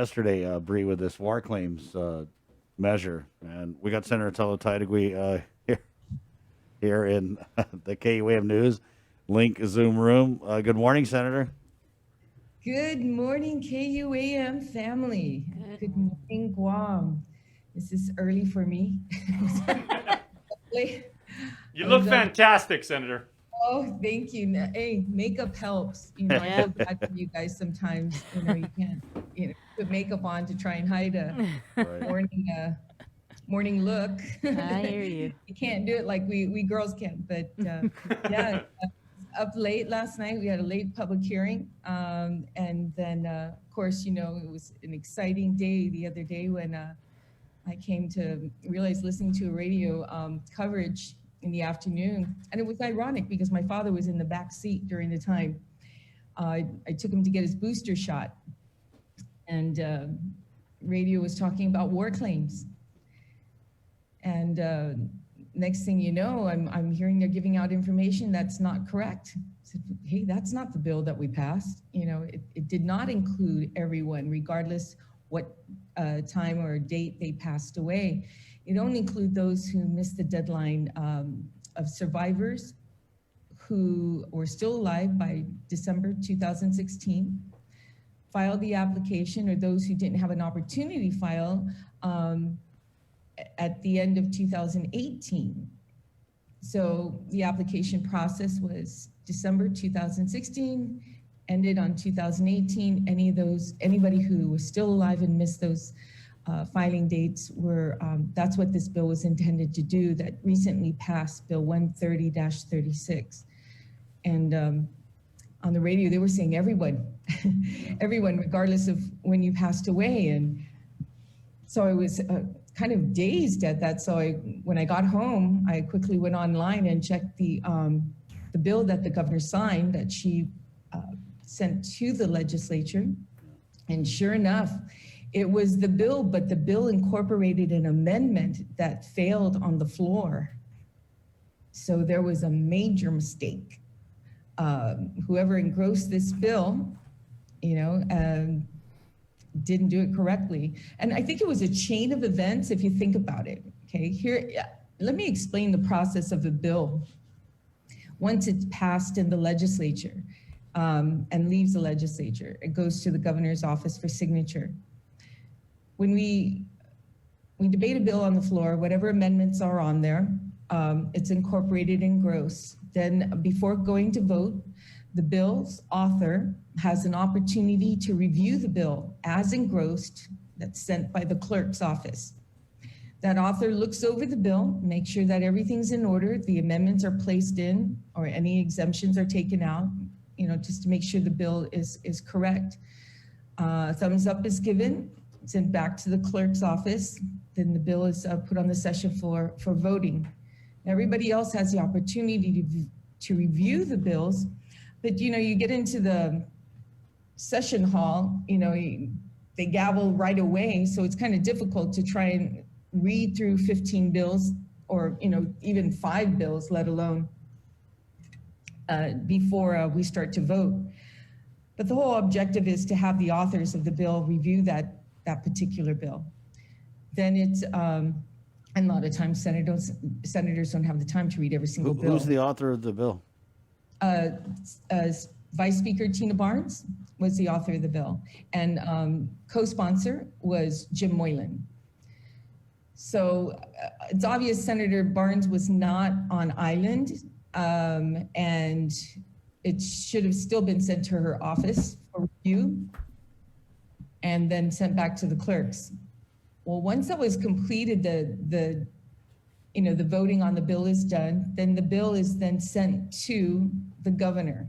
Yesterday, Bree, with this war claims measure, and we got Senator Telo Taitague here in the KUAM News Link Zoom room. Good morning, Senator. Good morning, KUAM family. Good morning, Guam. This is early for me. Late- You I look was up. fantastic, Senator. Oh, thank you. Hey, makeup helps. I Yeah. feel bad for you guys sometimes. You can't, put makeup on to try and hide a Right. morning look. I hear you. You can't do it like we girls can. But yeah, up late last night. We had a late public hearing. And then, of course, it was an exciting day the other day when I came to realize listening to a radio coverage in the afternoon. And it was ironic because my father was in the back seat during the time. I took him to get his booster shot. And radio was talking about war claims. And next thing you know, I'm hearing they're giving out information that's not correct. I said, hey, that's not the bill that we passed. It did not include everyone, regardless what time or date they passed away. It only include those who missed the deadline of survivors who were still alive by December 2016, filed the application, or those who didn't have an opportunity to file at the end of 2018. So the application process was December 2016, ended on 2018. Anybody who was still alive and missed those filing dates that's what this bill was intended to do, that recently passed Bill 130-36. And on the radio, they were saying everyone, everyone, regardless of when you passed away. And so I was kind of dazed at that. So when I got home, I quickly went online and checked the bill that the governor signed that she sent to the legislature. And sure enough, it was the bill, but the bill incorporated an amendment that failed on the floor. So there was a major mistake. Whoever engrossed this bill, didn't do it correctly. And I think it was a chain of events if you think about it. Okay, let me explain the process of a bill. Once it's passed in the legislature and leaves the legislature, it goes to the governor's office for signature. When we debate a bill on the floor, whatever amendments are on there, it's incorporated in gross. Then before going to vote, the bill's author has an opportunity to review the bill as engrossed, that's sent by the clerk's office. That author looks over the bill, makes sure that everything's in order, the amendments are placed in, or any exemptions are taken out, just to make sure the bill is correct. Thumbs up is given, sent back to the clerk's office, then the bill is put on the session floor for voting. Everybody else has the opportunity to review the bills, but you get into the session hall, they gavel right away, so it's kind of difficult to try and read through 15 bills or even 5 bills, let alone before we start to vote. But the whole objective is to have the authors of the bill review that particular bill. Then it's and a lot of times senators don't have the time to read every single bill. Who's the author of the bill? Vice Speaker Tina Barnes was the author of the bill, and co-sponsor was Jim Moylan. So it's obvious Senator Barnes was not on island, and it should have still been sent to her office for review and then sent back to the clerks. Well, once that was completed, the voting on the bill is done, then the bill is then sent to the governor.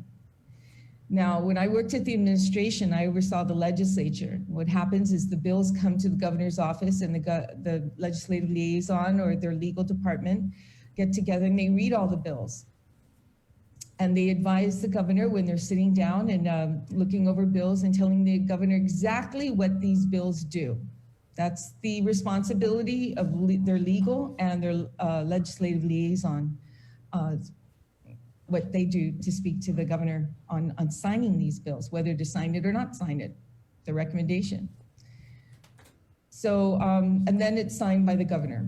Now, when I worked at the administration, I oversaw the legislature. What happens is the bills come to the governor's office, and the legislative liaison or their legal department get together and they read all the bills. And they advise the governor when they're sitting down and looking over bills and telling the governor exactly what these bills do. That's the responsibility of their legal and their legislative liaison, what they do to speak to the governor on signing these bills, whether to sign it or not sign it, the recommendation. So, and then it's signed by the governor.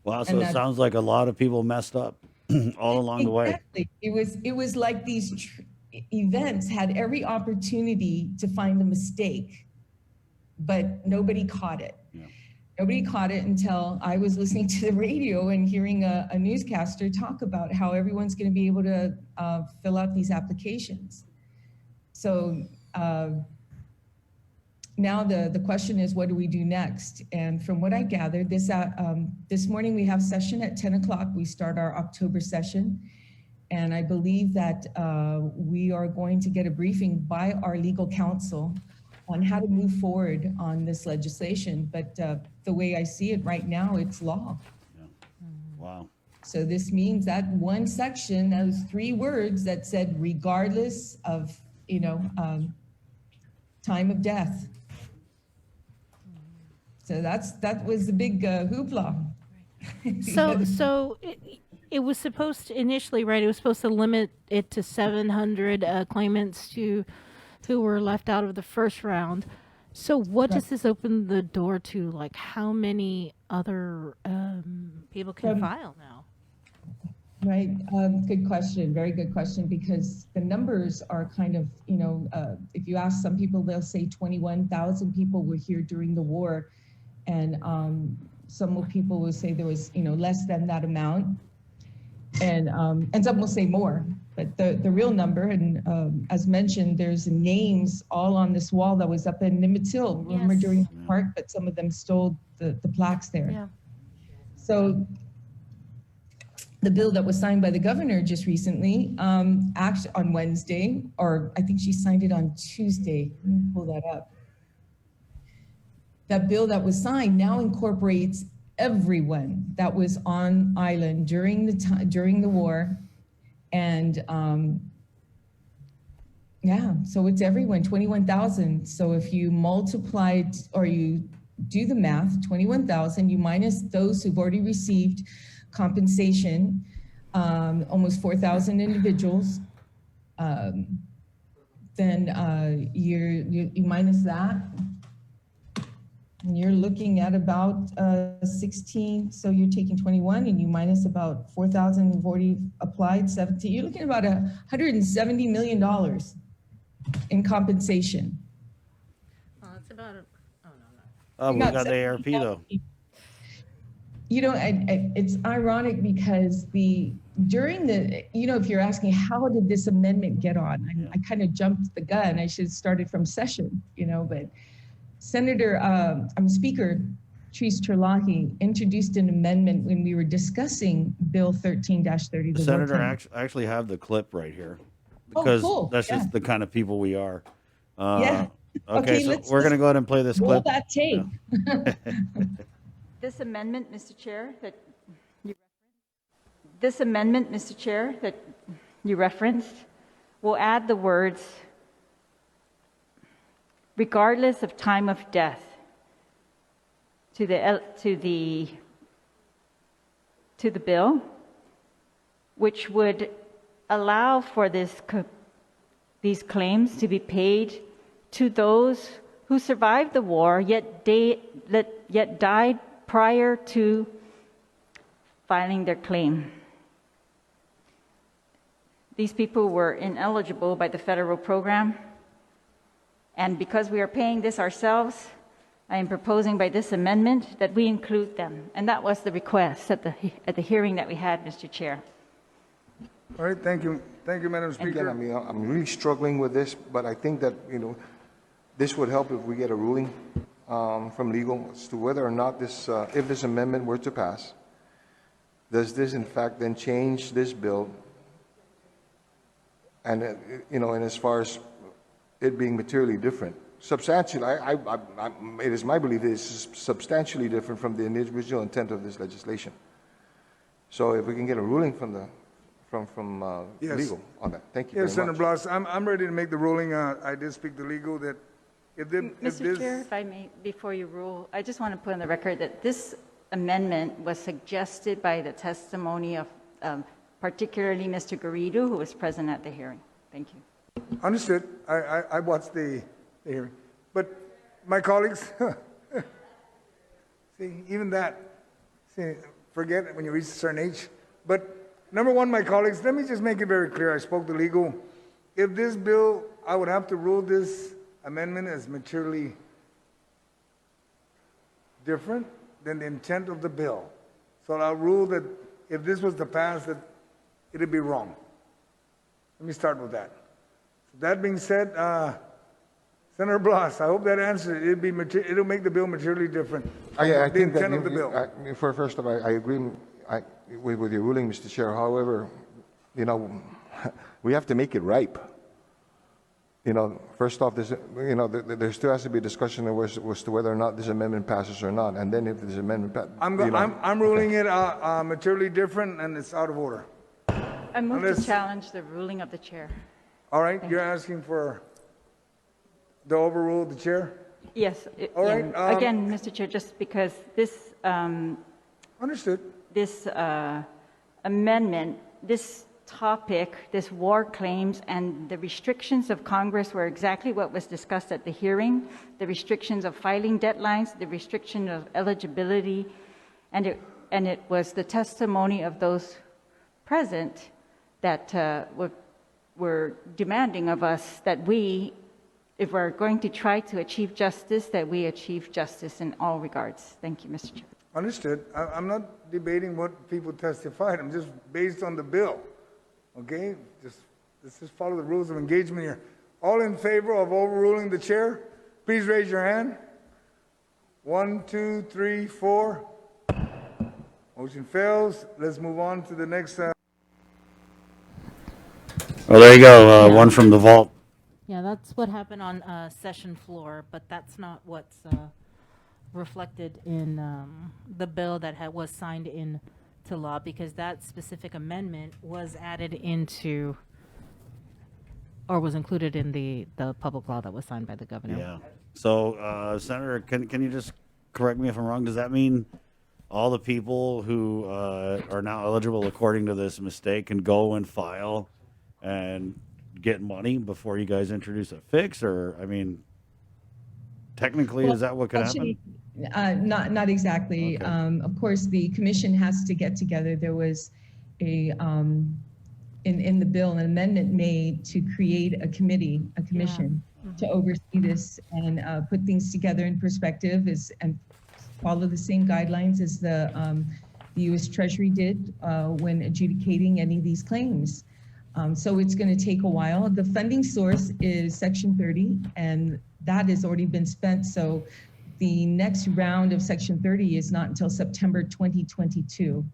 Wow, so And it sounds like a lot of people messed up all along the way. Exactly. It was like these events had every opportunity to find a mistake, but nobody caught it. Yeah. Nobody caught it until I was listening to the radio and hearing a newscaster talk about how everyone's going to be able to fill out these applications. So now the question is, what do we do next? And from what I gathered, this morning we have session at 10 o'clock. We start our October session. And I believe that we are going to get a briefing by our legal counsel on how to move forward on this legislation. But the way I see it right now, it's law. Yeah. Wow. So this means that one section, those 3 words that said, regardless of, time of death. So that was the big hoopla. So it was supposed to initially, right? It was supposed to limit it to 700 claimants who were left out of the first round. So what does this open the door to? Like, how many other people can file now? Right. Good question. Very good question, because the numbers are kind of, if you ask some people, they'll say 21,000 people were here during the war. And some people will say there was, less than that amount. And some will say more. But the real number, and as mentioned, there's names all on this wall that was up in Nimitz Hill. Remember, during the park, but some of them stole the plaques there. Yeah. So the bill that was signed by the governor just recently, actually on Wednesday, or I think she signed it on Tuesday. Let me pull that up. That bill that was signed now incorporates everyone that was on island during the war. And so it's everyone, 21,000. So if you multiplied, or you do the math, 21,000, you minus those who've already received compensation, almost 4,000 individuals, then you minus that, and you're looking at about 16. So you're taking 21 and you minus about 4,000 who've already applied, 17. You're looking at about $170 million in compensation. Well, it's about Oh, we got the ARP though. It's ironic because if you're asking how did this amendment get on, I kind of jumped the gun. I should have started from session, but Speaker Treese Terlahi introduced an amendment when we were discussing Bill 13-30. Senator, I actually have the clip right here, because cool. that's just the kind of people we are. Yeah. Okay, so we're going to go ahead and play this roll clip. that tape. Yeah. This amendment, Mr. Chair, that you referenced will add the words, regardless of time of death, to the bill, which would allow for these claims to be paid to those who survived the war yet died prior to filing their claim. These people were ineligible by the federal program, and because we are paying this ourselves, I am proposing by this amendment that we include them. And that was the request at the hearing that we had, Mr. Chair. All right, thank you. Thank you, Madam Speaker. Again, I'm really struggling with this, but I think that, this would help if we get a ruling from legal as to whether or not if this amendment were to pass, does this in fact then change this bill? And, and as far as it being materially different, substantially, it is my belief that it's substantially different from the original intent of this legislation. So if we can get a ruling from Yes. legal on that. Thank you Yes, very Senator much. Blas, I'm ready to make the ruling. I did speak to legal that if Mr. Chair, if I may, before you rule, I just want to put on the record that this amendment was suggested by the testimony of particularly Mr. Garrido, who was present at the hearing. Thank you. Understood. I watched the hearing. But my colleagues, See, even that, see, forget when you reach a certain age. But number one, my colleagues, let me just make it very clear. I spoke to legal. If this bill, I would have to rule this amendment as materially different than the intent of the bill. So I'll rule that if this was to pass, that it'd be wrong. Let me start with that. That being said, Senator Blas, I hope that answers it. It'll make the bill materially different. I The think that intent of the bill. first of all, I agree with your ruling, Mr. Chair. However, we have to make it ripe. First off, there still has to be a discussion as to whether or not this amendment passes or not, and then if this amendment passes, I'm ruling it materially different, and it's out of order. I move to Unless- challenge the ruling of the chair. All right, you're asking for the overrule of the chair? Yes. All right, Again, Mr. Chair, just because this Understood. amendment, this topic, this war claims and the restrictions of Congress were exactly what was discussed at the hearing, the restrictions of filing deadlines, the restriction of eligibility, and it was the testimony of those present that were demanding of us that we, if we're going to try to achieve justice, that we achieve justice in all regards. Thank you, Mr. Chair. Understood. I'm not debating what people testified. I'm just based on the bill. Okay? Let's just follow the rules of engagement here. All in favor of overruling the chair, please raise your hand. 1, 2, 3, 4. Motion fails. Let's move on to the next. Well, there you go. One from the vault. Yeah, that's what happened on session floor, but that's not what's reflected in the bill that was signed into law, because that specific amendment was added into, or was included in the public law that was signed by the governor. Yeah. So, Senator, can you just correct me if I'm wrong? Does that mean all the people who are now eligible according to this mistake can go and file and get money before you guys introduce a fix? Or, I mean, technically, is that what could happen? Not exactly. Okay. Of course, the commission has to get together. There was in the bill an amendment made to create a commission to oversee this and put things together in perspective and follow the same guidelines as the U.S. Treasury did when adjudicating any of these claims. So it's going to take a while. The funding source is Section 30, and that has already been spent. So the next round of Section 30 is not until September 2022.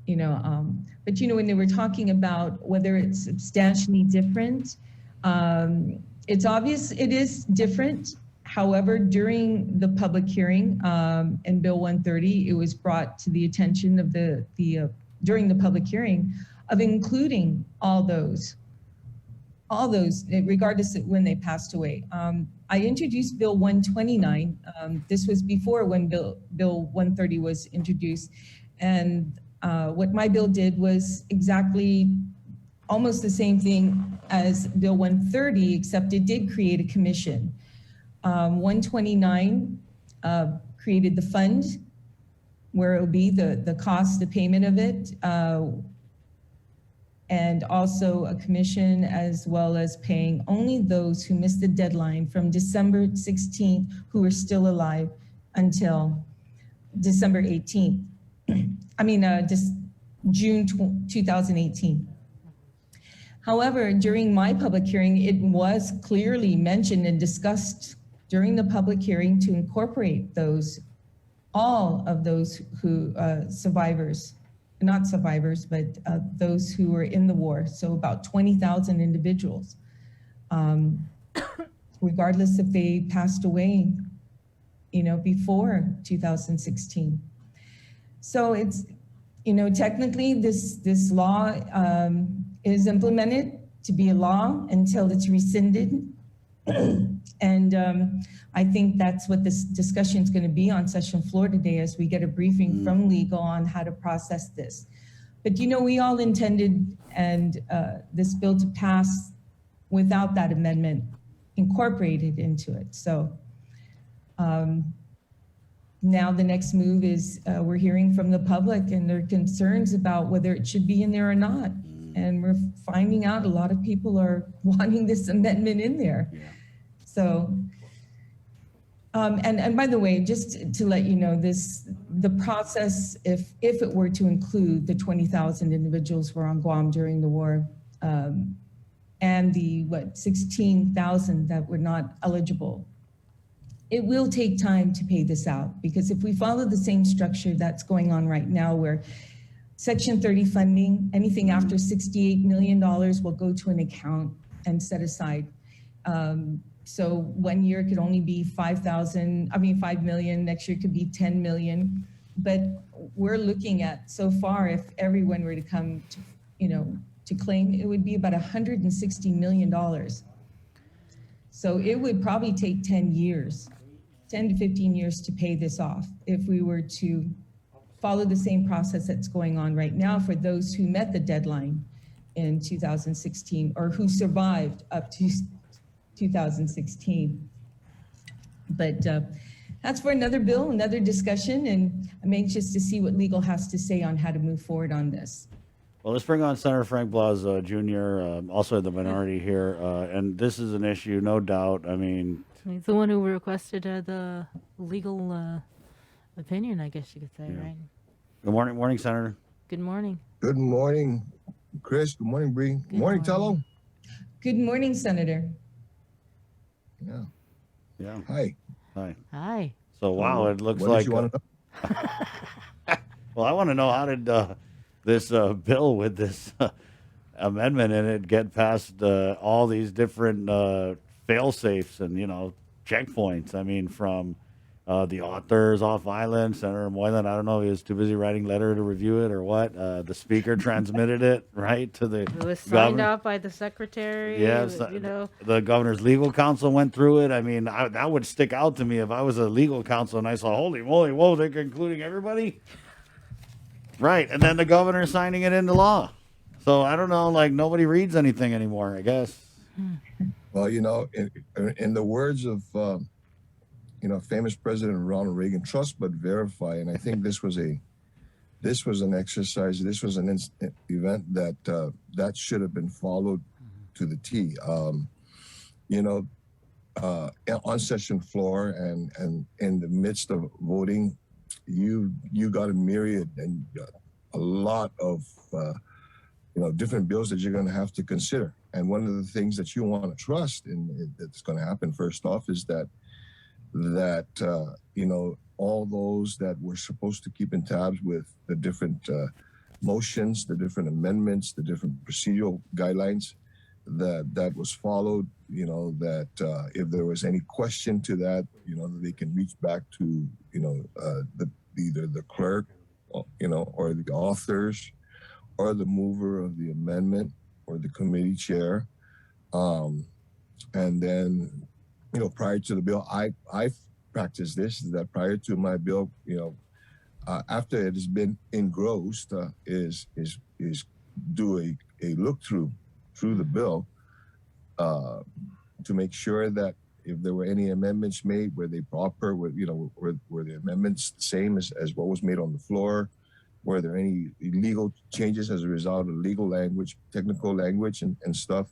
But when they were talking about whether it's substantially different, it's obvious it is different. However, during the public hearing in Bill 130, it was brought to the attention of during the public hearing of including all those, regardless of when they passed away. I introduced Bill 129. This was before when Bill 130 was introduced. And what my bill did was exactly almost the same thing as Bill 130, except it did create a commission. 129 created the fund where it will be the cost, the payment of it, and also a commission, as well as paying only those who missed the deadline from December 16th, who are still alive, until December 18th. Just June 2018. However, during my public hearing, it was clearly mentioned and discussed during the public hearing to incorporate all of those who survivors, not survivors, but those who were in the war. So about 20,000 individuals, regardless if they passed away, before 2016. So it's, technically this law is implemented to be a law until it's rescinded. And I think that's what this discussion is going to be on session floor today, as we get a briefing from legal on how to process this. But we all intended this bill to pass without that amendment incorporated into it. So now the next move is we're hearing from the public and their concerns about whether it should be in there or not. And we're finding out a lot of people are wanting this amendment in there. Yeah. So, and by the way, just to let you know, the process, if it were to include the 20,000 individuals who were on Guam during the war, and the 16,000 that were not eligible, it will take time to pay this out, because if we follow the same structure that's going on right now, where Section 30 funding, anything after $68 million will go to an account and set aside. So 1 year could only be 5 million, next year could be 10 million. But we're looking at, so far, if everyone were to come to, to claim, it would be about $160 million. So it would probably take 10 to 15 years to pay this off if we were to follow the same process that's going on right now for those who met the deadline in 2016 or who survived up to 2016. But that's for another bill, another discussion, and I'm anxious to see what legal has to say on how to move forward on this. Well, let's bring on Senator Frank Blas Jr., also in the minority here. And this is an issue, no doubt. I mean, He's the one who requested the legal opinion, I guess you could say, right? good morning, Senator. Good morning. Good morning, Chris. Good morning, Bree. Good morning, Telo. Good morning, Senator. Yeah. Yeah. Hi. Hi. Hi. So, wow, it looks What like. did you want to know? Well, I want to know, how did this bill with this amendment in it get past all these different fail safes and checkpoints? I mean, from the authors off island, Senator Moylan, I don't know, he was too busy writing letter to review it or what. The speaker transmitted it right to the It was signed governor. off by the secretary. Yes, the governor's legal counsel went through it. I mean, that would stick out to me if I was a legal counsel and I saw, holy moly, whoa, they're including everybody? Right, and then the governor signing it into law. So I don't know, like nobody reads anything anymore, I guess. Well, in the words of famous President Ronald Reagan, trust but verify. And I think this was an exercise. This was an event that should have been followed to the T. On session floor and in the midst of voting, you got a myriad and a lot of different bills that you're going to have to consider. And one of the things that you want to trust in that's going to happen first off is that all those that were supposed to keep in tabs with the different motions, the different amendments, the different procedural guidelines, that was followed. That if there was any question to that, they can reach back to either the clerk, or the authors, or the mover of the amendment, or the committee chair, and then prior to the bill, I practiced this, that prior to my bill, after it has been engrossed, is do a look through the bill to make sure that if there were any amendments made, were they proper, were the amendments the same as what was made on the floor? Were there any legal changes as a result of legal language, technical language and stuff?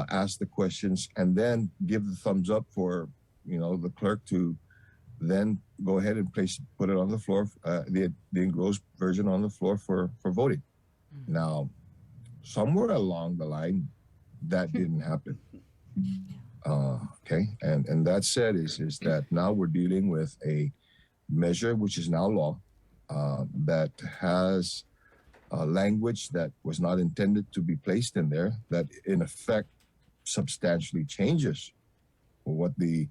Ask the questions and then give the thumbs up for the clerk to then go ahead and put it on the floor, the engrossed version on the floor for voting. Now, somewhere along the line, that didn't happen. Okay, and that said is that now we're dealing with a measure which is now law that has language that was not intended to be placed in there, that in effect substantially changes what the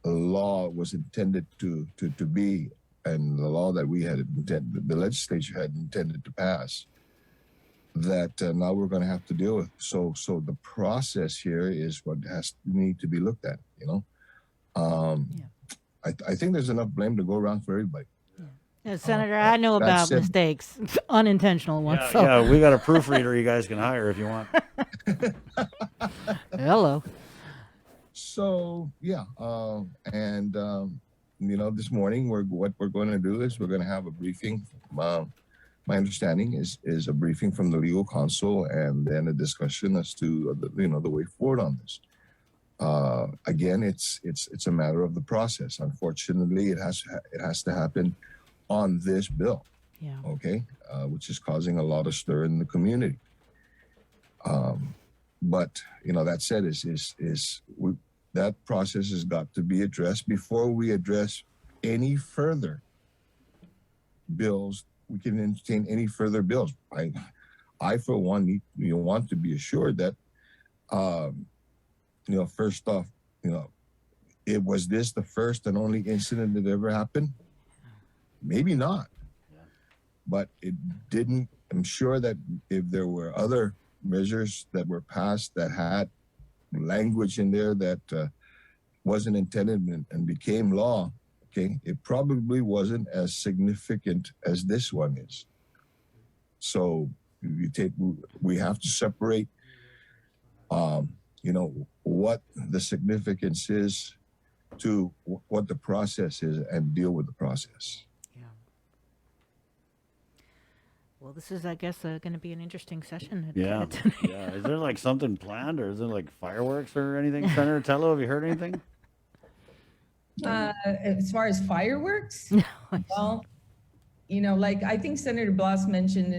law was intended to be, and the law that we had intended, the legislature had intended to pass, that now we're going to have to deal with. So the process here is what has to need to be looked at. I think there's enough blame to go around for everybody. Yeah, Senator, I know about said- mistakes, unintentional ones. Yeah, so. yeah, we got a proofreader you guys can hire if you want. Hello. So yeah, and this morning, what we're going to do is we're going to have a briefing. My understanding is a briefing from the legal counsel and then a discussion as to the way forward on this. Again, it's a matter of the process. Unfortunately, it has to happen on this bill. Yeah. Okay, which is causing a lot of stir in the community. But that said, that process has got to be addressed before we address any further bills. We can entertain any further bills. I for one want to be assured that first off, was this the first and only incident that ever happened? Maybe not. But it didn't. I'm sure that if there were other measures that were passed that had language in there that wasn't intended and became law, okay, it probably wasn't as significant as this one is. So we have to separate, what the significance is to what the process is and deal with the process. Well, this is, I guess, going to be an interesting session. Yeah. Yeah. Is there like something planned, or is there like fireworks or anything? Senator Tello, have you heard anything? As far as fireworks, well, like I think Senator Blas mentioned,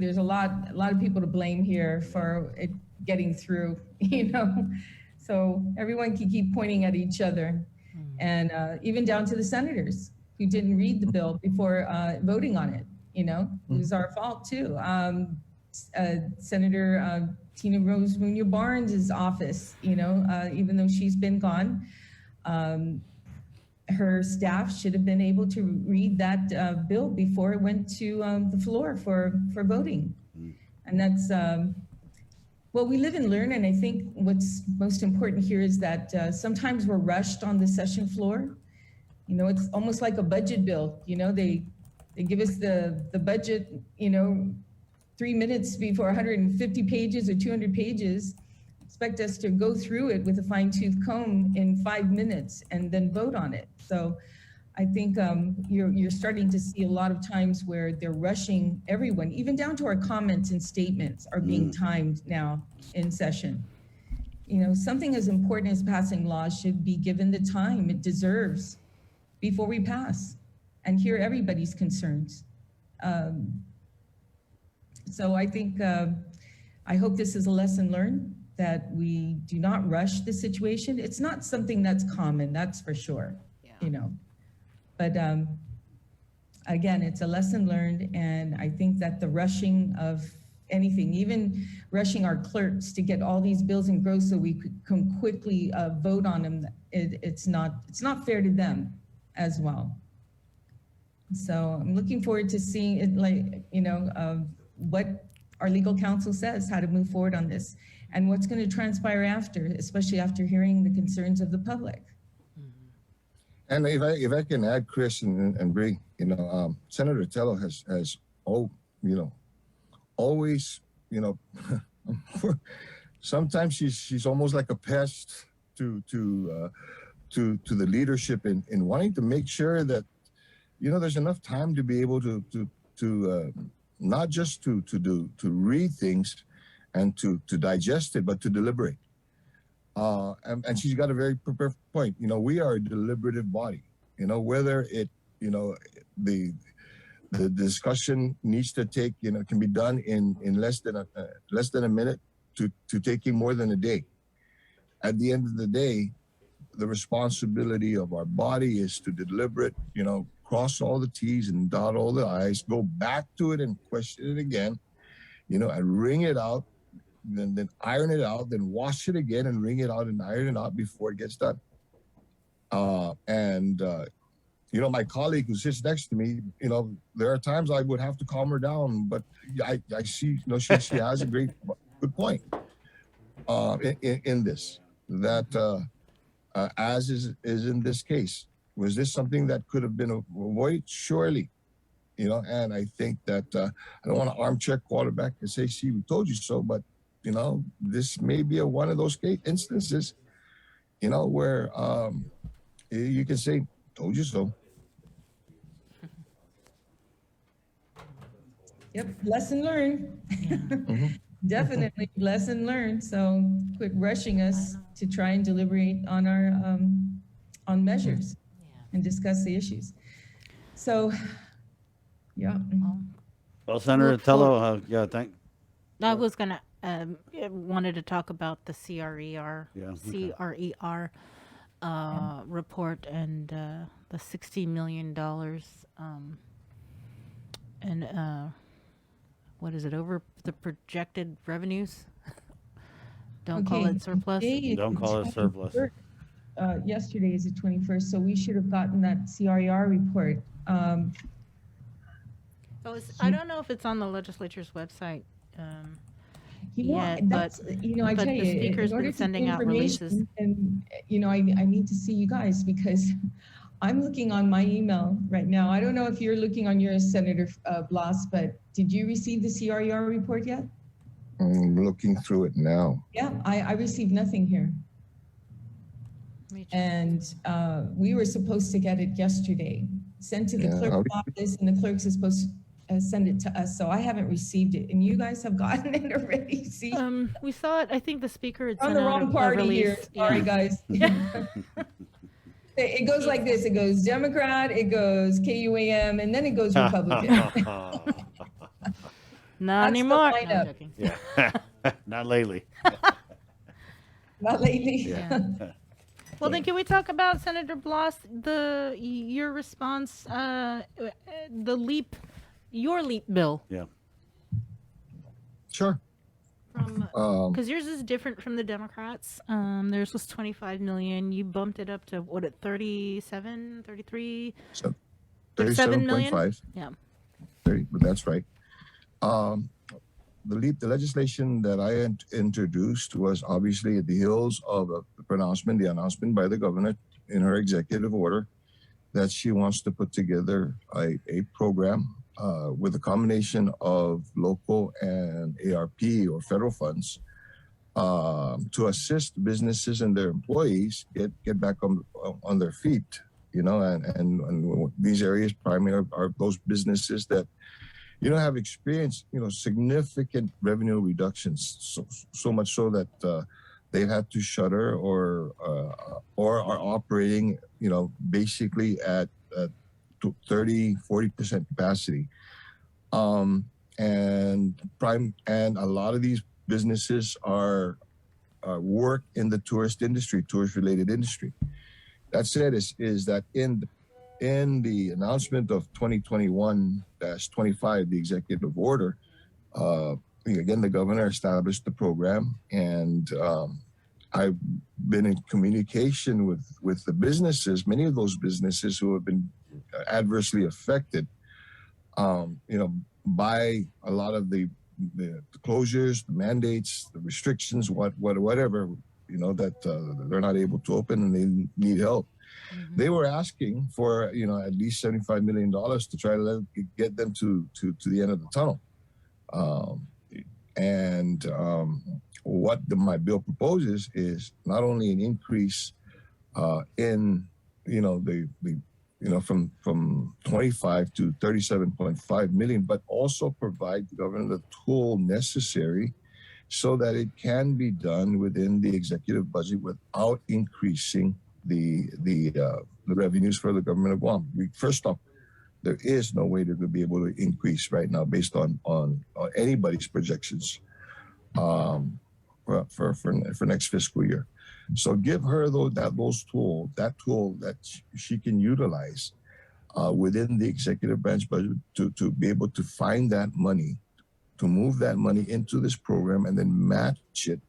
there's a lot of people to blame here for it getting through, so everyone can keep pointing at each other, and even down to the senators who didn't read the bill before voting on it. It was our fault too. Senator Tina Rose Munoz Barnes' office, even though she's been gone, her staff should have been able to read that bill before it went to the floor for voting. And that's, well, we live and learn. And I think what's most important here is that sometimes we're rushed on the session floor. It's almost like a budget bill. They give us the budget, 3 minutes before 150 pages or 200 pages, expect us to go through it with a fine-tooth comb in 5 minutes and then vote on it. So I think you're starting to see a lot of times where they're rushing everyone, even down to our comments and statements are being timed now in session. Something as important as passing laws should be given the time it deserves before we pass and hear everybody's concerns. So I think, I hope this is a lesson learned, that we do not rush the situation. It's not something that's common, that's for sure, But again, it's a lesson learned, and I think that the rushing of anything, even rushing our clerks to get all these bills engrossed so we can quickly vote on them, it's not fair to them as well. So I'm looking forward to seeing it, what our legal counsel says, how to move forward on this, and what's going to transpire after, especially after hearing the concerns of the public. And if I can add, Chris and Bree, Senator Tello has always, sometimes she's almost like a pest to the leadership in wanting to make sure that there's enough time to be able to not just to read things and to digest it, but to deliberate. And she's got a very prepared point. We are a deliberative body. Whether it, the discussion needs to take, can be done in less than a minute to taking more than a day. At the end of the day, the responsibility of our body is to deliberate, cross all the T's and dot all the I's, go back to it and question it again, and wring it out, then iron it out, then wash it again and wring it out and iron it out before it gets done. My colleague who sits next to me, there are times I would have to calm her down, but I see, she has a good point in this, that as is in this case. Was this something that could have been avoided? Surely, and I think that I don't want to armchair quarterback and say, see, we told you so, but, this may be one of those instances, where you can say, Told you so. Yep, lesson learned. Definitely lesson learned. So quit rushing us to try and deliberate on our on measures and discuss the issues. So, yeah. Well, Senator Look Tello, yeah, I was gonna wanted to talk about the CRER Yeah, okay. CRER report and the $60 million and what is it, over the projected revenues? Don't call it surplus. Today is Don't the call it surplus. 21st. Yesterday is the 21st, so we should have gotten that CRER report. I don't know if it's on the legislature's website. Yeah, but I tell the you, speaker's in order been to sending get out releases. information, and I need to see you guys because I'm looking on my email right now. I don't know if you're looking on yours, Senator Blas, but did you receive the CRER report yet? I'm looking through it now. Yeah, I received nothing here. And we were supposed to get it yesterday, sent to the clerk's office, and the clerk's is supposed to send it to us. So I haven't received it, and you guys have gotten it already. See, We saw it. I think the speaker had on sent the out wrong a party release. here. Sorry, guys. It goes like this. It goes Democrat, it goes KUAM, and then it goes Republican. Not That's the anymore. No, I'm lineup. joking. Yeah, not lately. Not lately. Yeah. Well, then can we talk about, Senator Blas, your response, your LEAP bill? Yeah. Sure. Because yours is different from the Democrats. Theirs was 25 million. You bumped it up to what, at 37, 33? So 37 million? 37.5. Yeah. 30, but that's right. The legislation that I introduced was obviously at the heels of the announcement by the governor in her executive order that she wants to put together a program with a combination of local and ARP or federal funds to assist businesses and their employees get back on their feet. And these areas primarily are those businesses that have experienced, significant revenue reductions, so much so that they've had to shutter or are operating, basically at 30-40% capacity. And a lot of these businesses are work in the tourist-related industry. That said, is that in the announcement of 2021-25, the executive order, again, the governor established the program, and I've been in communication with the businesses, many of those businesses who have been adversely affected, by a lot of the closures, the mandates, the restrictions, whatever, that they're not able to open and they need help. Mm-hmm. They were asking for, at least $75 million to try to get them to the end of the tunnel. What my bill proposes is not only an increase in, from 25 to 37.5 million, but also provide the government the tool necessary so that it can be done within the executive budget without increasing the revenues for the government of Guam. First off, there is no way to be able to increase right now based on anybody's projections for next fiscal year. So give her that tool that she can utilize within the executive branch budget to be able to find that money, to move that money into this program and then match it,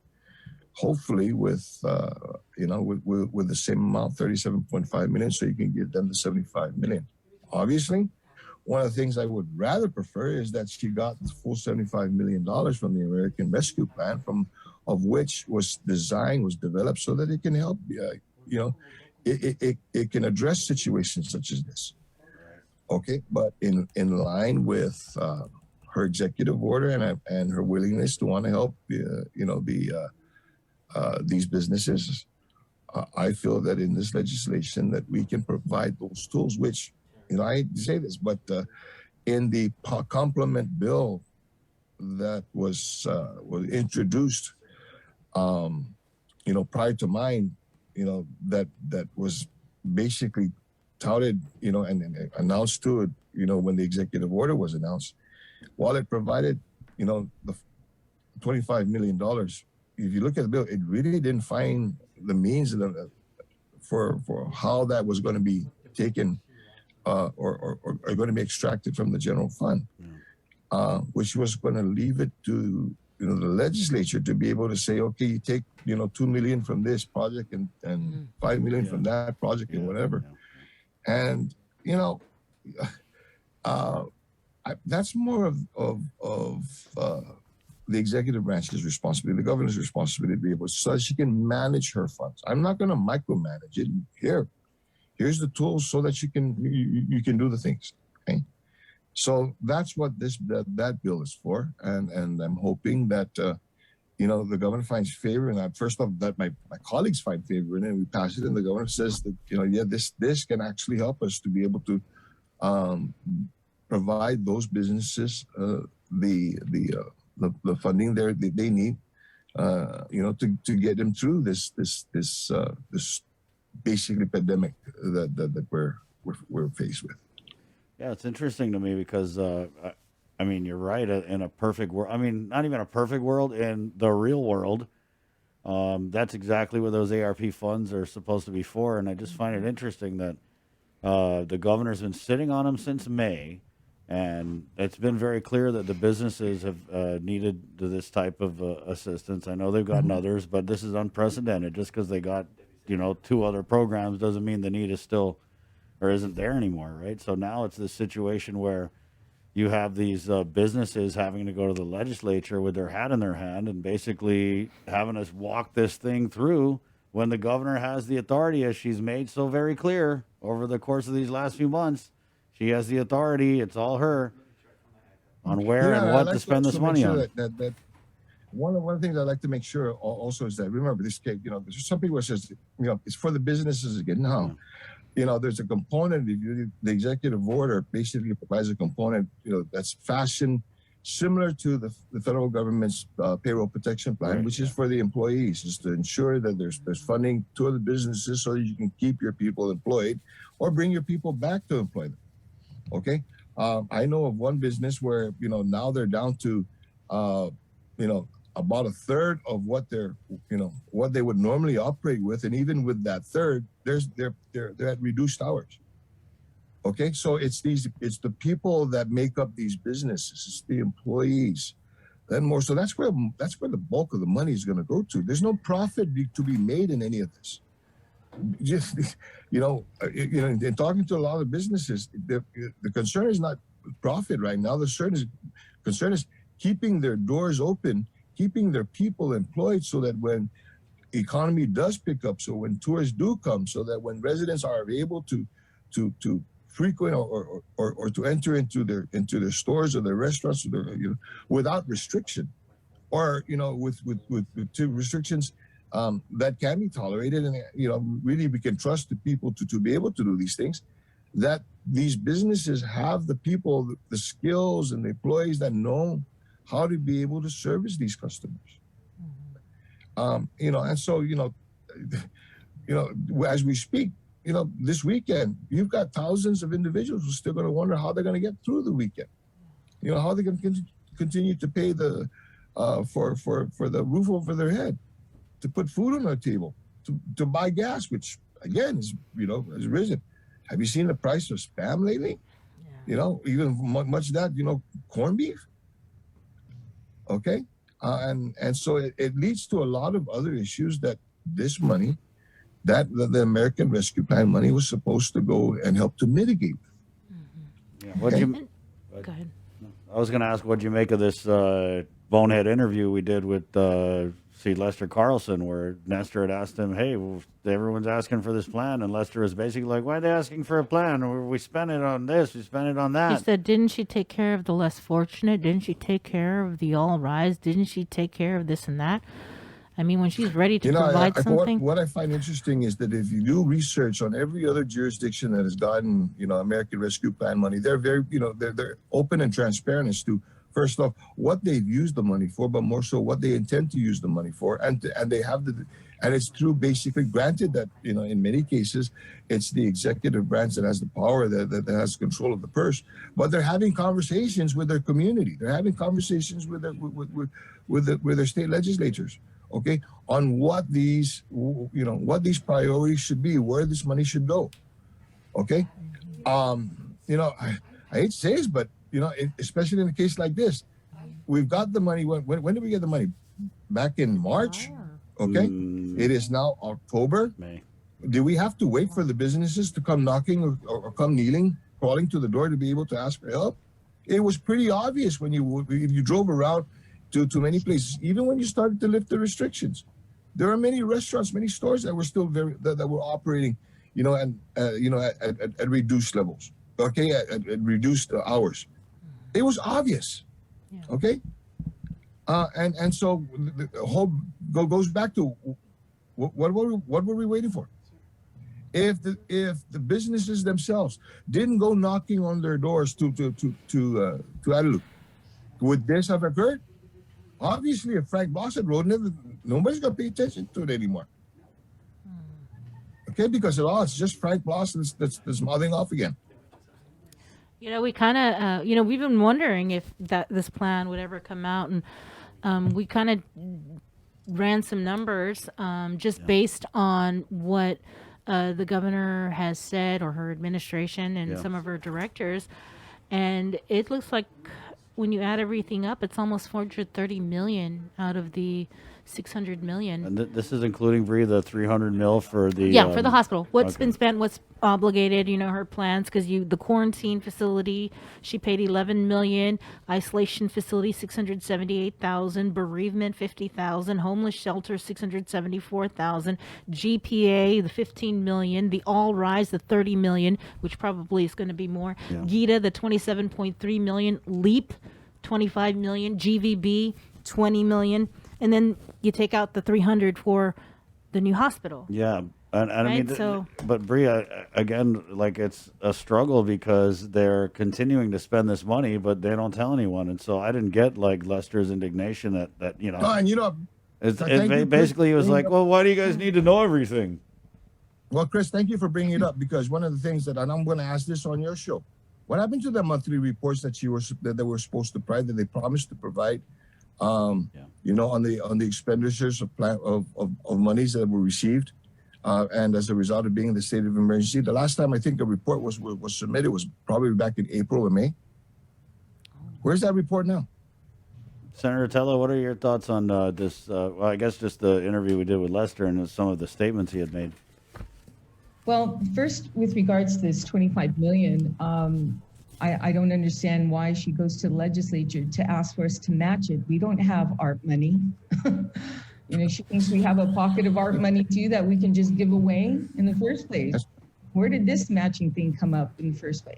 hopefully with the same amount, 37.5 million, so you can give them the 75 million. Obviously, one of the things I would rather prefer is that she got the full $75 million from the American Rescue Plan, of which was developed so that it can help, it can address situations such as this. Okay, but in line with her executive order and her willingness to want to help, these businesses, I feel that in this legislation that we can provide those tools, which, I hate to say this, but in the complement bill that was introduced, prior to mine, that was basically touted, and announced to it, when the executive order was announced, while it provided, the $25 million. If you look at the bill, it really didn't find the means for how that was going to be taken or going to be extracted from the general fund, which was going to leave it to the legislature to be able to say, okay, you take $2 million from this project and $5 million from that project and whatever, and that's more of the executive branch's responsibility, the governor's responsibility to be able, so that she can manage her funds. I'm not going to micromanage it. Here's the tools so that you can do the things. Okay, so that's what that bill is for, and I'm hoping that the governor finds favor in that. First off, that my colleagues find favor in it, and we pass it, and the governor says that this can actually help us to be able to provide those businesses the funding they need, to get them through this basically pandemic that we're faced with. Yeah, it's interesting to me because I mean, you're right. In a perfect world, I mean, not even a perfect world, in the real world, that's exactly what those ARP funds are supposed to be for. And I just find it interesting that the governor's been sitting on them since May. And it's been very clear that the businesses have needed this type of assistance. I know they've gotten others, but this is unprecedented. Just because they got, 2 other programs doesn't mean the need is still or isn't there anymore, right? So now it's this situation where you have these businesses having to go to the legislature with their hat in their hand and basically having us walk this thing through when the governor has the authority, as she's made so very clear over the course of these last few months. She has the authority. It's all her on where and what to spend this money on. That one of the things I like to make sure also is that, remember, this case, there's some people who says, it's for the businesses again. No, there's a component. The executive order basically provides a component, that's fashioned similar to the federal government's payroll protection plan, right, which is for the employees, is to ensure that there's funding to the businesses so that you can keep your people employed or bring your people back to employ them. Okay. I know of one business where, now they're down to, about a third of what what they would normally operate with. And even with that third, they're at reduced hours. Okay. So it's the people that make up these businesses. It's the employees. Then more. So that's where the bulk of the money is going to go to. There's no profit to be made in any of this. Just in talking to a lot of businesses, the concern is not profit right now. The concern is keeping their doors open, keeping their people employed, so that when economy does pick up, so when tourists do come, so that when residents are able to frequent or to enter into their stores or their restaurants, or their, without restriction, or with two restrictions. That can be tolerated, and really we can trust the people to be able to do these things. That these businesses have the people, the skills, and the employees that know how to be able to service these customers. And so as we speak, this weekend you've got thousands of individuals who are still going to wonder how they're going to get through the weekend. How they're going to continue to pay the for the roof over their head, to put food on our table, to buy gas, which again is has risen. Have you seen the price of Spam lately? Yeah. Even much of that, corned beef. Okay, and so it leads to a lot of other issues that this money, that the American Rescue Plan money, was supposed to go and help to mitigate. Yeah. Go ahead. I was going to ask, what'd you make of this bonehead interview we did with Lester Carlson, where Nestor had asked him, hey, everyone's asking for this plan, and Lester was basically like, why are they asking for a plan? We spent it on this, we spent it on that. He said, didn't she take care of the less fortunate? Didn't she take care of the all rise? Didn't she take care of this and that? I mean, when she's ready to You know, provide I, something. what I find interesting is that if you do research on every other jurisdiction that has gotten, American Rescue Plan money, they're very, they're open and transparent as to, first off, what they've used the money for, but more so what they intend to use the money for, and they have and it's through basically, granted that in many cases it's the executive branch that has the power, that has control of the purse, but they're having conversations with their community, they're having conversations with their state legislatures, okay, on what these priorities should be, where this money should go, okay. I hate to say this, but especially in a case like this, we've got the money. When did we get the money? Back in March. Okay. It is now October. May. Do we have to wait for the businesses to come knocking or come kneeling, crawling to the door to be able to ask for help? It was pretty obvious if you drove around to many places, even when you started to lift the restrictions. There are many restaurants, many stores that were still that were operating, at reduced levels. Okay, at reduced hours. It was obvious. Yeah. Okay. And so the whole goes back to what were we waiting for? If the businesses themselves didn't go knocking on their doors to Adeluc, would this have occurred? Obviously, if Frank Blas had wrote it, nobody's gonna pay attention to it anymore. Okay, because it's just Frank Blas that's mouthing off again. We kind of, we've been wondering if this plan would ever come out, and we kind of ran some numbers just based on what the governor has said, or her administration and some of her directors, and it looks like when you add everything up, it's almost 430 million out of the 600 million. And this is including, Bree, the 300 mil for the for the hospital. What's been spent, what's obligated, her plans, because the quarantine facility, she paid 11 million, isolation facility 678,000, bereavement 50,000, homeless shelter 674,000, GPA the 15 million, the All Rise the 30 million, which probably is going to be more. GITA the 27.3 million, LEAP 25 million, GVB 20 million. And then you take out the 300 for the new hospital. Yeah. And I Right, mean, but Bree, again, like, it's a struggle because they're continuing to spend this money, but they don't tell anyone. And so I didn't get like Lester's indignation that basically it was like, well, why do you guys need to know everything? Well, Chris, thank you for bringing it up, because one of the things and I'm going to ask this on your show, what happened to the monthly reports that they were supposed to provide, that they promised to provide? On the expenditures of monies that were received, and as a result of being in the state of emergency. The last time I think a report was submitted was probably back in April or May. Where's that report now? Senator Telo, what are your thoughts on this? Well, I guess just the interview we did with Lester and some of the statements he had made. Well, first, with regards to this 25 million, I don't understand why she goes to the legislature to ask for us to match it. We don't have art money. She thinks we have a pocket of art money too that we can just give away in the first place. Where did this matching thing come up in the first place?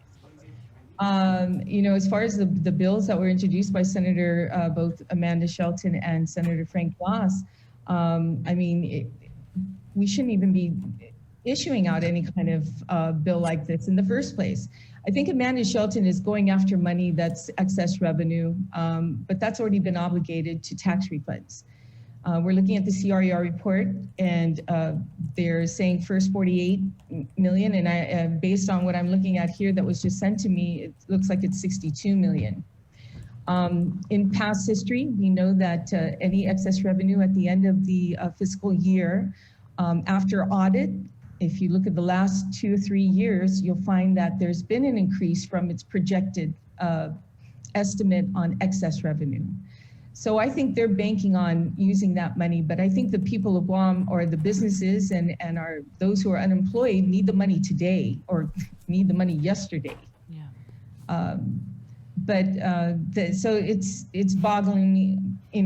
As far as the bills that were introduced by Senator, both Amanda Shelton and Senator Frank Blas, we shouldn't even be issuing out any kind of bill like this in the first place. I think Amanda Shelton is going after money that's excess revenue, but that's already been obligated to tax refunds. We're looking at the CRER report, and they're saying first 48 million, and based on what I'm looking at here that was just sent to me, it looks like it's 62 million. In past history, we know that any excess revenue at the end of the fiscal year, after audit, if you look at the last 2 or 3 years, you'll find that there's been an increase from its projected estimate on excess revenue. So I think they're banking on using that money, but I think the people of Guam, or the businesses and those who are unemployed, need the money today, or need the money yesterday. Yeah. So it's boggling me,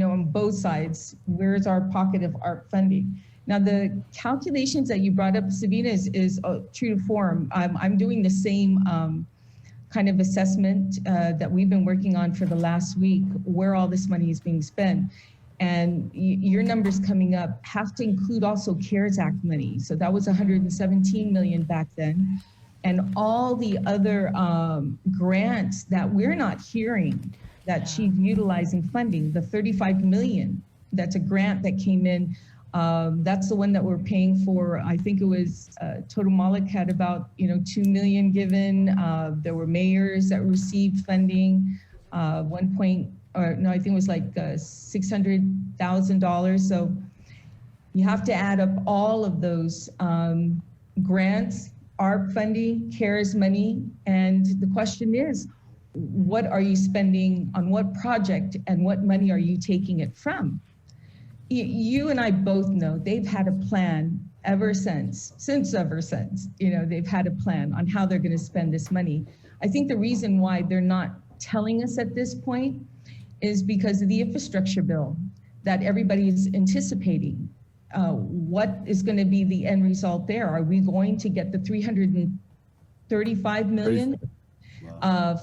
on both sides. Where's our pocket of art funding? Now, the calculations that you brought up, Sabina, is true to form. I'm doing the same kind of assessment that we've been working on for the last week, where all this money is being spent. And your numbers coming up have to include also CARES Act money. So that was 117 million back then. And all the other grants that we're not hearing that she's utilizing funding, the 35 million, that's a grant that came in. That's the one that we're paying for. I think it was Totomalik had about 2 million given. There were mayors that received funding. I think it was like $600,000. So you have to add up all of those grants, ARP funding, CARES money, and the question is, what are you spending on what project and what money are you taking it from? You and I both know they've had a plan ever since, they've had a plan on how they're going to spend this money. I think the reason why they're not telling us at this point is because of the infrastructure bill that everybody is anticipating. What is going to be the end result there? Are we going to get the 335 million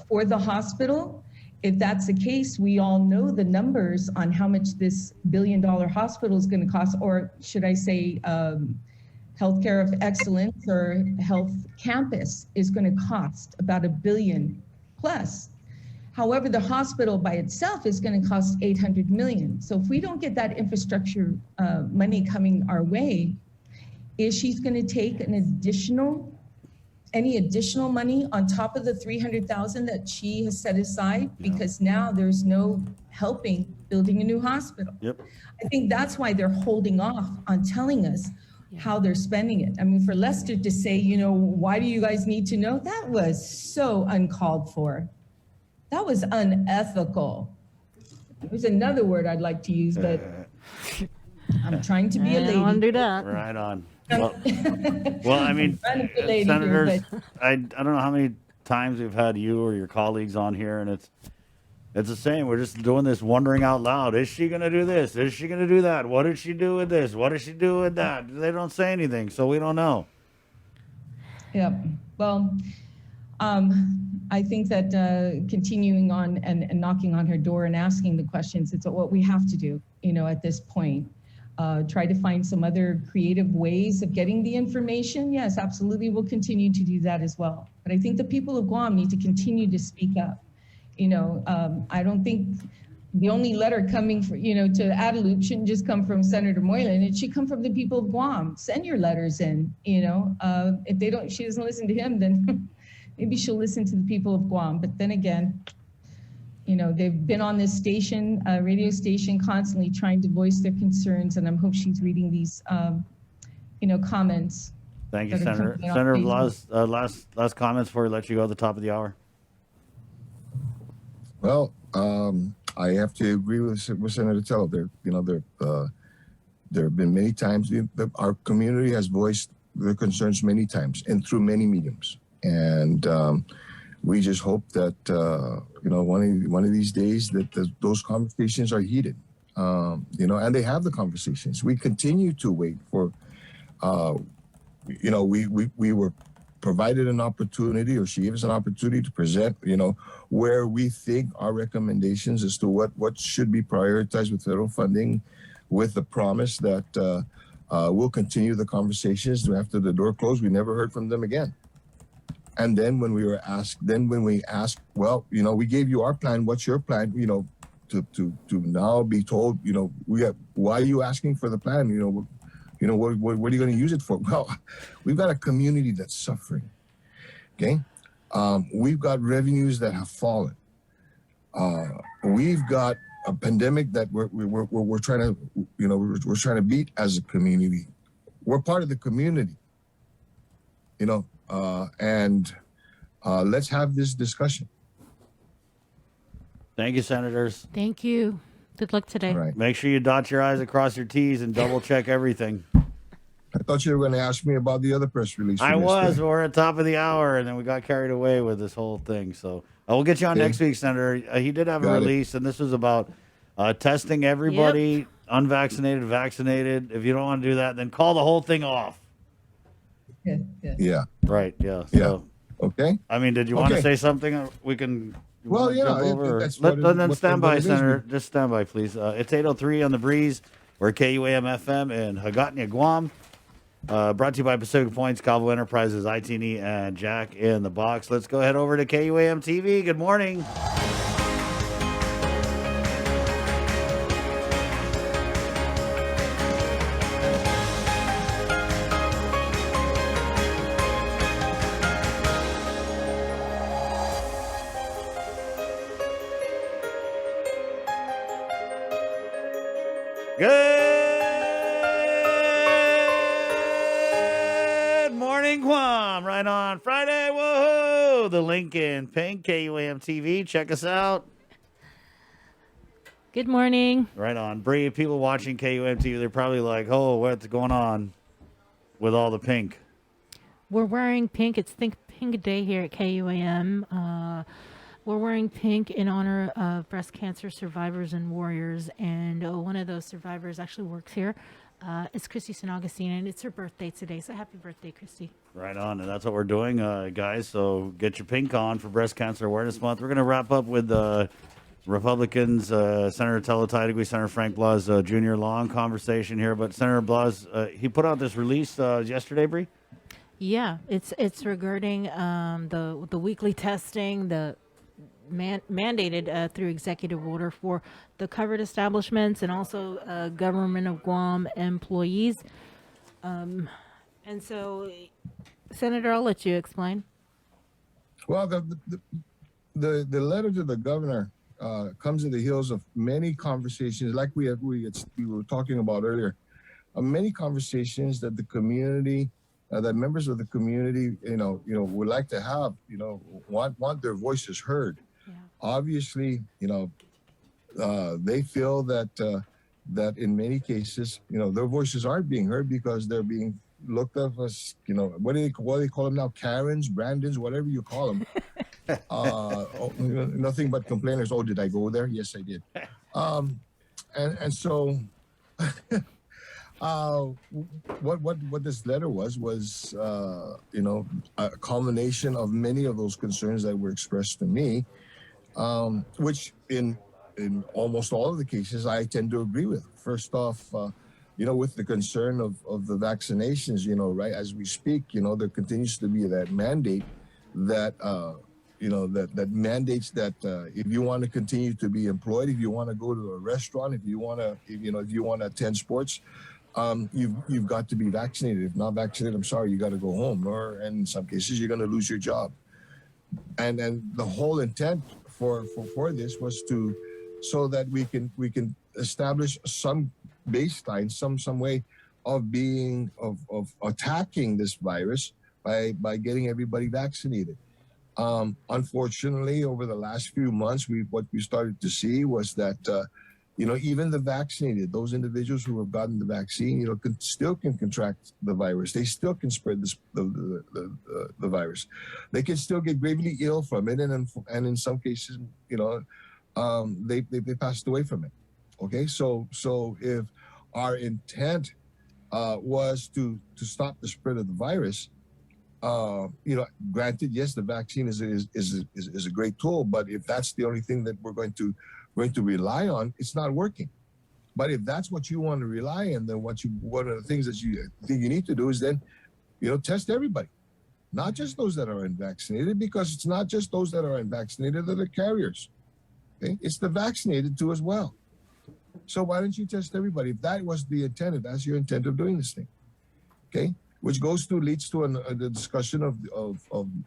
for the hospital? If that's the case, we all know the numbers on how much this $1 billion hospital is going to cost, or should I say healthcare of excellence or health campus is going to cost about $1 billion plus. However, the hospital by itself is going to cost 800 million. So if we don't get that infrastructure money coming our way, is she's going to take any additional money on top of the 300,000 that she has set aside? Because now there's no helping building a new hospital. Yep. I think that's why they're holding off on telling us how they're spending it. I mean, for Lester to say, why do you guys need to know? That was so uncalled for. That was unethical. There's another word I'd like to use, but I'm trying to be a lady. I don't want to do that. Right on. Well, I mean, Trying to be a lady senators, here, but I don't know how many times we've had you or your colleagues on here, and it's the same. We're just doing this wondering out loud. Is she going to do this? Is she going to do that? What did she do with this? What did she do with that? They don't say anything, so we don't know. yeah. Well, I think that continuing on and knocking on her door and asking the questions, it's what we have to do, at this point. Try to find some other creative ways of getting the information. Yes, absolutely. We'll continue to do that as well. But I think the people of Guam need to continue to speak up. I don't think the only letter coming to Adelup shouldn't just come from Senator Moylan. It should come from the people of Guam. Send your letters in, if she doesn't listen to him, then maybe she'll listen to the people of Guam. But then again, they've been on this station, radio station, constantly trying to voice their concerns, and I hope she's reading these, comments. Thank you, that are Senator. coming off Senator Facebook. Blas, last comments before we let you go at the top of the hour. Well, I have to agree with Senator Telo. There have been many times our community has voiced their concerns many times and through many mediums, and we just hope that one of these days that those conversations are heated, and they have the conversations. We continue to wait for, we were provided an opportunity, or she gave us an opportunity to present, where we think our recommendations as to what should be prioritized with federal funding, with the promise that we'll continue the conversations after the door closed. We never heard from them again. And then when we asked, well, we gave you our plan. What's your plan? To now be told, why are you asking for the plan? What are you going to use it for? Well, we've got a community that's suffering. Okay, we've got revenues that have fallen. We've got a pandemic that we're trying to, we're trying to beat as a community. We're part of the community. And let's have this discussion. Thank you, senators. Thank you. Good luck today. All right. Make sure you dot your I's, across your T's, and double check everything. I thought you were going to ask me about the other press release. I from was, yesterday. but we're at the top of the hour, and then we got carried away with this whole thing. So we'll get you on Okay. next week, Senator. He did have a Got it. release, and this was about testing everybody, unvaccinated, vaccinated. If you don't want to do that, then call the whole thing off. Yeah. Yeah. Right, yeah. Yeah. So, Okay. I mean, did you want to Okay. say something? You You Well, wanna yeah, jump over, or- that's then what stand by, it is. Senator. Just stand by, please. It's 8:03 on the breeze. We're KUAM FM in Hagatna, Guam. Brought to you by Pacific Points, Cabo Enterprises, ITNE, and Jack in the Box. Let's go ahead over to KUAM TV. Good morning. Good morning, Guam. Right on Friday. Whoa! The link in pink, KUAM TV. Check us out. Good morning. Right on. Bree, people watching KUAM TV, they're probably like, oh, what's going on with all the pink? We're wearing pink. It's Think Pink Day here at KUAM. We're wearing pink in honor of breast cancer survivors and warriors. And one of those survivors actually works here. It's Christy San Augustine, and it's her birthday today. So happy birthday, Christy. Right on. And that's what we're doing, guys. So get your pink on for Breast Cancer Awareness Month. We're going to wrap up with Republicans, Senator Telo Taitague, Senator Frank Blas Jr. Long conversation here. But Senator Blas, he put out this release yesterday, Bree? Yeah, it's regarding the weekly testing, the mandated through executive order for the covered establishments and also government of Guam employees. And so, Senator, I'll let you explain. Well, the letter to the governor comes at the heels of many conversations, like we were talking about earlier, many conversations that the community, that members of the community, would like to have, want their voices heard. Yeah. Obviously, they feel that that in many cases, their voices aren't being heard because they're being looked at as, what do they call them now? Karens, Brandons, whatever you call them. Nothing but complainers. Oh, did I go there? Yes, I did. And so, what this letter was a culmination of many of those concerns that were expressed to me, which in almost all of the cases I tend to agree with. First off, with the concern of the vaccinations, right as we speak, there continues to be that mandate that that mandates that if you want to continue to be employed, if you want to go to a restaurant, if you want to attend sports, you've got to be vaccinated. If not vaccinated, I'm sorry, you got to go home, or and in some cases you're going to lose your job. And the whole intent for this was so that we can establish some baseline, some way of attacking this virus by getting everybody vaccinated. Unfortunately, over the last few months, what we started to see was that even the vaccinated, those individuals who have gotten the vaccine, can contract the virus. They still can spread the virus. They can still get gravely ill from it, and in some cases, they passed away from it. Okay, so if our intent was to stop the spread of the virus, granted, yes, the vaccine is a great tool, but if that's the only thing that we're going to rely on, it's not working. But if that's what you want to rely on, then one of the things that you think you need to do is then, test everybody, not just those that are unvaccinated, because it's not just those that are unvaccinated that are carriers. Okay, it's the vaccinated too as well. So why don't you test everybody? If that was the intent, if that's your intent of doing this thing, okay? Which leads to the discussion of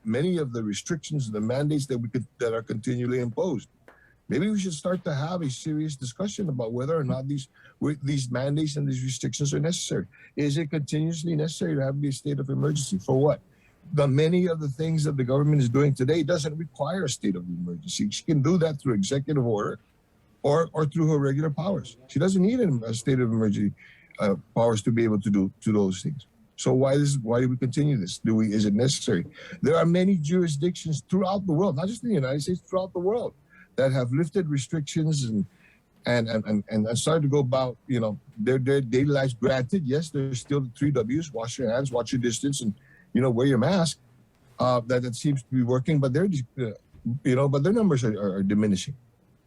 many of the restrictions, the mandates that are continually imposed. Maybe we should start to have a serious discussion about whether or not these mandates and these restrictions are necessary. Is it continuously necessary to have a state of emergency? For what? Many of the things that the government is doing today doesn't require a state of emergency. She can do that through executive order or through her regular powers. She doesn't need a state of emergency powers to be able to do those things. So why do we continue this? Is it necessary? There are many jurisdictions throughout the world, not just in the United States, throughout the world, that have lifted restrictions and started to go about, their daily lives. Granted, yes, there's still the 3 Ws: wash your hands, watch your distance, and wear your mask. That seems to be working, but but their numbers are diminishing.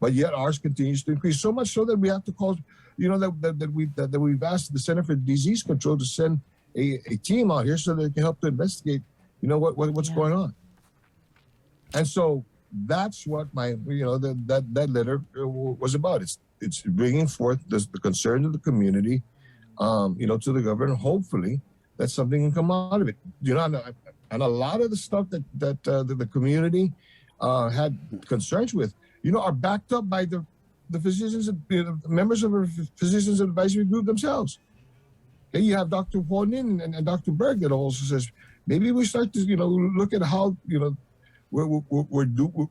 But yet ours continues to increase, so much so that we have to call, that we've asked the Center for Disease Control to send a team out here so they can help to investigate, what's going on. And so that's what that letter was about. It's bringing forth the concern of the community, to the governor. Hopefully, that something can come out of it. And a lot of the stuff that the community had concerns with, are backed up by the physicians, members of our physicians advisory group themselves. Okay, you have Dr. Juanin and Dr. Berg that also says maybe we start to look at how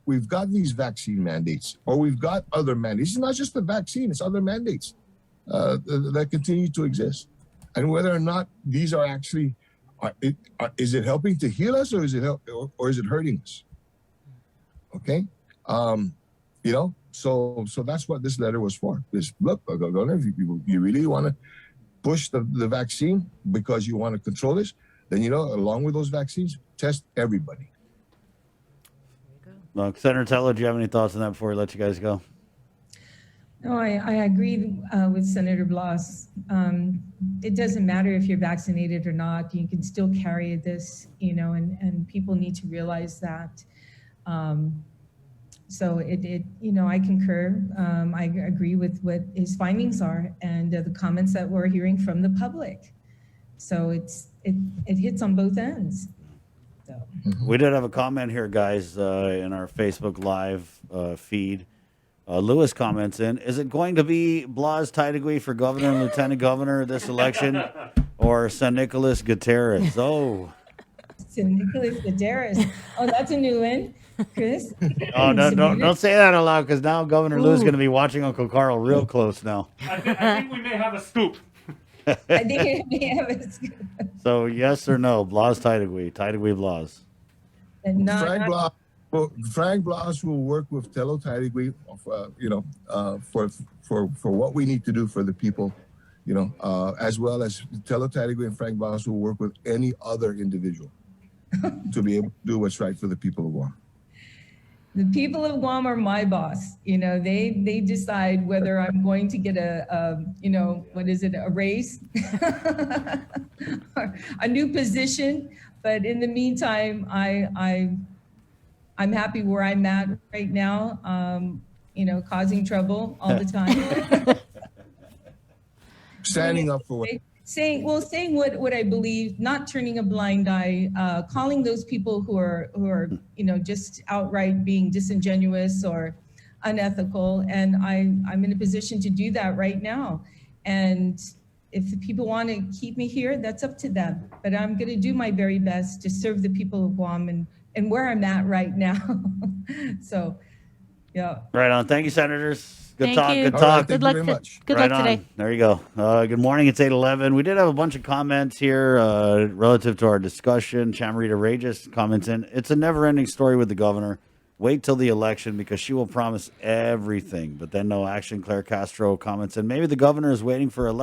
we've got these vaccine mandates, or we've got other mandates. It's not just the vaccine; it's other mandates that continue to exist, and whether or not these are actually, is it helping to heal us, or is it or is it hurting us? Okay, so that's what this letter was for. Is look, Governor, if you really want to push the vaccine because you want to control this, then along with those vaccines, test everybody. Senator Telo, do you have any thoughts on that before we let you guys go? No, I agree with Senator Blas. It doesn't matter if you're vaccinated or not. You can still carry this, and people need to realize that. So I concur. I agree with what his findings are and the comments that we're hearing from the public. So it hits on both ends. So. We did have a comment here, guys, in our Facebook Live feed. Lewis comments in, is it going to be Blas Taitague for governor and lieutenant governor this election, or San Nicolas Gutierrez? Oh. San Nicolas Gutierrez. Oh, that's a new one, Chris. Oh, no, don't say that out loud, because now Governor Lou's going to be watching Uncle Carl real close now. I think we may have a scoop. I think it may have a scoop. So yes or no, Blas Taitague Blas. And Frank Blas will work with Telo Taitague, for what we need to do for the people, as well as Telo Taitague and Frank Blas will work with any other individual to be able to do what's right for the people of Guam. The people of Guam are my boss. They decide whether I'm going to get a raise, or a new position. But in the meantime, I'm happy where I'm at right now. Causing trouble all the time. Standing up for what? Saying what I believe, not turning a blind eye, calling those people who are just outright being disingenuous or unethical, and I'm in a position to do that right now. And if the people want to keep me here, that's up to them. But I'm going to do my very best to serve the people of Guam and where I'm at right now. So, yeah. Right on. Thank you, senators. Good talk. You. Good All talk. right, Good luck. Good luck today. There you go. Good morning. It's 8:11. We did have a bunch of comments here relative to our discussion. Chamarita Regis comments in. It's a never-ending story with the governor. Wait till the election because she will promise everything, but then no action. Claire Castro comments in. Maybe the governor is waiting for election.